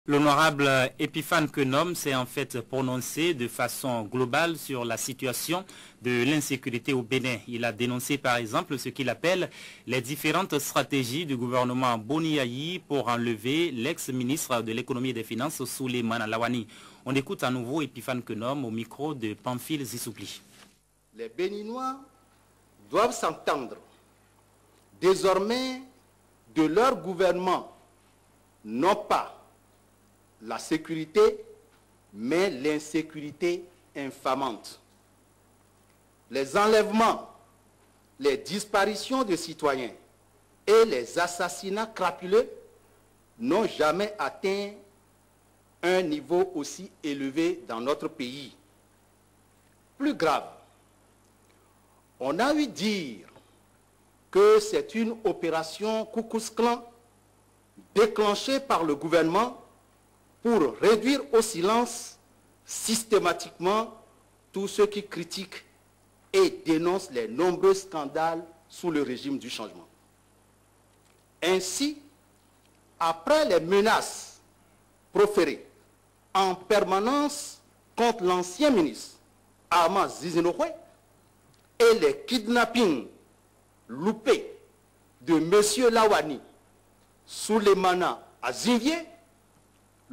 L'honorable Epiphane Keunom s'est en fait prononcé de façon globale sur la situation de l'insécurité au Bénin. Il a dénoncé par exemple ce qu'il appelle les différentes stratégies du gouvernement Boni Yayi pour enlever l'ex-ministre de l'économie et des finances Souleymane Lawani. On écoute à nouveau Epiphane Keunom au micro de Pamphile Zissoupli. Les Béninois doivent s'entendre désormais de leur gouvernement, non pas la sécurité, mais l'insécurité infamante. Les enlèvements, les disparitions de citoyens et les assassinats crapuleux n'ont jamais atteint un niveau aussi élevé dans notre pays. Plus grave, on a eu dire que c'est une opération Ku Klux Klan déclenchée par le gouvernement pour réduire au silence systématiquement tous ceux qui critiquent et dénoncent les nombreux scandales sous le régime du changement. Ainsi, après les menaces proférées en permanence contre l'ancien ministre Ahmad Zizenokwe et les kidnappings loupés de M. Lawani, Souleymane Azinvier,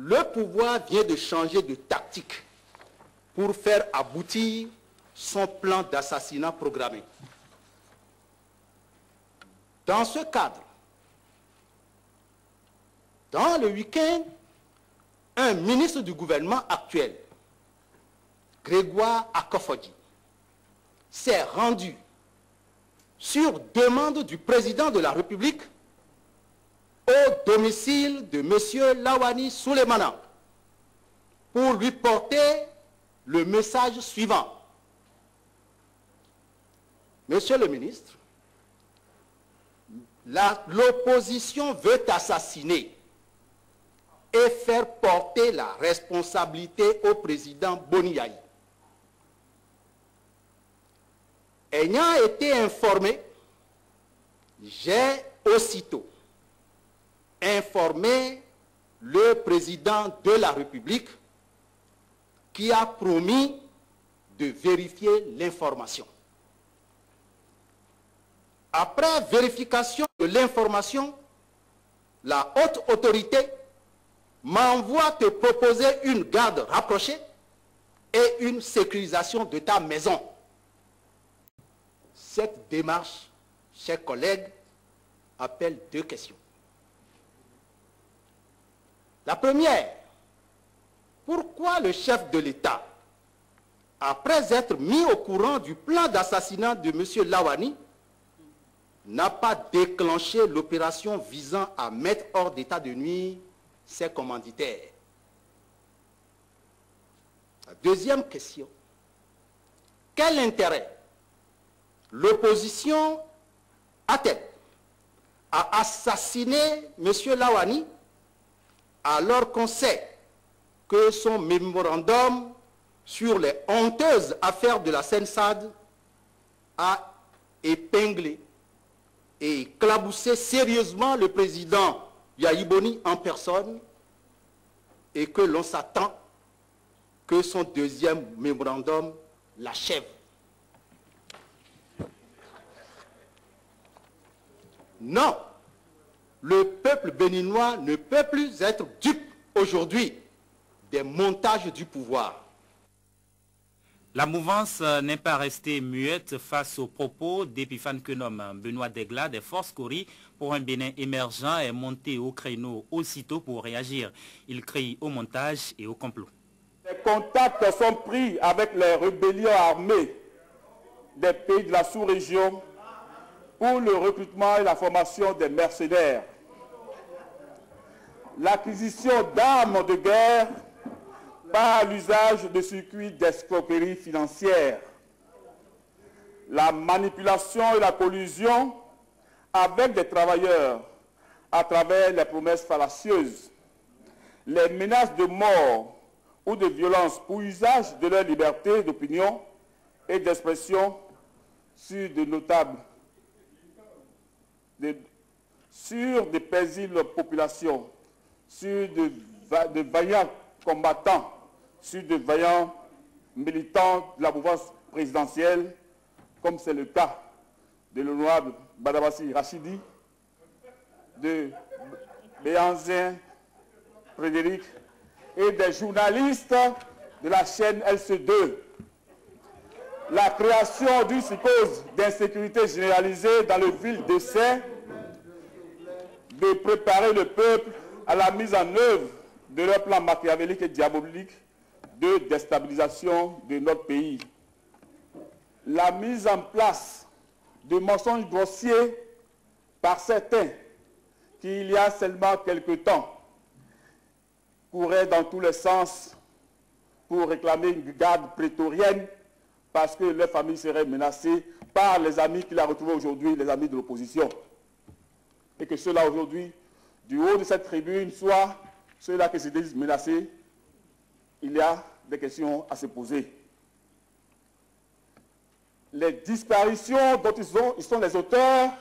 le pouvoir vient de changer de tactique pour faire aboutir son plan d'assassinat programmé. Dans ce cadre, dans le week-end, un ministre du gouvernement actuel, Grégoire Akofodji, s'est rendu sur demande du président de la République au domicile de M. Lawani Souleymane pour lui porter le message suivant. Monsieur le ministre, l'opposition veut assassiner et faire porter la responsabilité au président Boni Yayi. Ayant été informé, j'ai aussitôt informé le président de la République qui a promis de vérifier l'information. Après vérification de l'information, la haute autorité m'envoie te proposer une garde rapprochée et une sécurisation de ta maison. Cette démarche, chers collègues, appelle deux questions. La première, pourquoi le chef de l'État, après être mis au courant du plan d'assassinat de M. Lawani, n'a pas déclenché l'opération visant à mettre hors d'état de nuire ses commanditaires? La deuxième question, quel intérêt l'opposition a-t-elle à assassiner M. Lawani alors qu'on sait que son mémorandum sur les honteuses affaires de la Seine-Sade a épinglé et éclaboussé sérieusement le président Yayi Boni en personne et que l'on s'attend que son deuxième mémorandum l'achève. Non, le peuple béninois ne peut plus être dupe aujourd'hui des montages du pouvoir. La mouvance n'est pas restée muette face aux propos d'Epiphane Keunom. Benoît Degla des forces Kori pour un Bénin émergent est monté au créneau aussitôt pour réagir. Il crie au montage et au complot. Les contacts sont pris avec les rébellions armées des pays de la sous-région pour le recrutement et la formation des mercenaires, l'acquisition d'armes de guerre par l'usage de circuits d'escroquerie financière, la manipulation et la collusion avec des travailleurs à travers les promesses fallacieuses, les menaces de mort ou de violence pour usage de leur liberté d'opinion et d'expression sur de notables sur des paisibles populations, sur de de vaillants combattants sur de vaillants militants de la mouvance présidentielle, comme c'est le cas de l'honorable Badabassi Rachidi, de Béanzin Frédéric et des journalistes de la chaîne LC2. La création d'une psychose d'insécurité généralisée dans le vil dessein de préparer le peuple à la mise en œuvre de leur plan machiavélique et diabolique de déstabilisation de notre pays. La mise en place de mensonges grossiers par certains qui, il y a seulement quelque temps, couraient dans tous les sens pour réclamer une garde prétorienne parce que leur famille serait menacée par les amis qu'il a retrouvés aujourd'hui, les amis de l'opposition. Et que ceux-là aujourd'hui, du haut de cette tribune, soient ceux-là qui se disent menacés, il y a des questions à se poser. Les disparitions dont ils sont les auteurs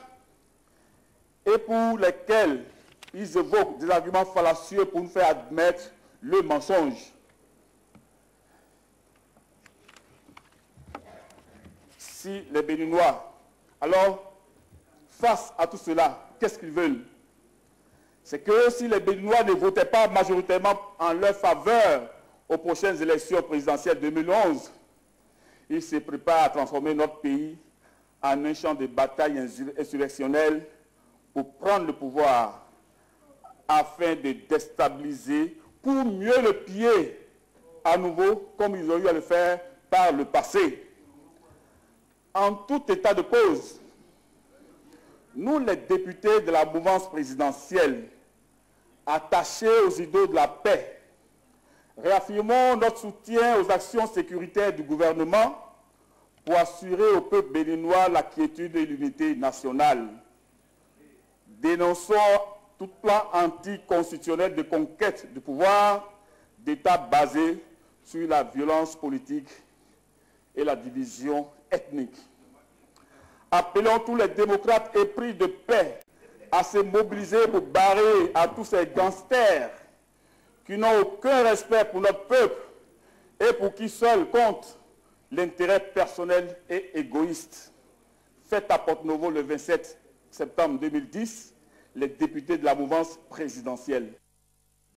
et pour lesquelles ils évoquent des arguments fallacieux pour nous faire admettre le mensonge. Si les Béninois, alors, face à tout cela, qu'est-ce qu'ils veulent? C'est que si les Béninois ne votaient pas majoritairement en leur faveur aux prochaines élections présidentielles 2011, ils se préparent à transformer notre pays en un champ de bataille insurrectionnelle pour prendre le pouvoir afin de déstabiliser, pour mieux le piller à nouveau, comme ils ont eu à le faire par le passé. En tout état de cause, nous, les députés de la mouvance présidentielle, attachés aux idéaux de la paix, réaffirmons notre soutien aux actions sécuritaires du gouvernement pour assurer au peuple béninois la quiétude et l'unité nationale. Dénonçons tout plan anticonstitutionnel de conquête du pouvoir d'État basé sur la violence politique et la division ethnique. Appelons tous les démocrates épris de paix à se mobiliser pour barrer à tous ces gangsters qui n'ont aucun respect pour notre peuple et pour qui seul compte l'intérêt personnel et égoïste. Fait à Porto-Novo le 27 septembre 2010, les députés de la mouvance présidentielle.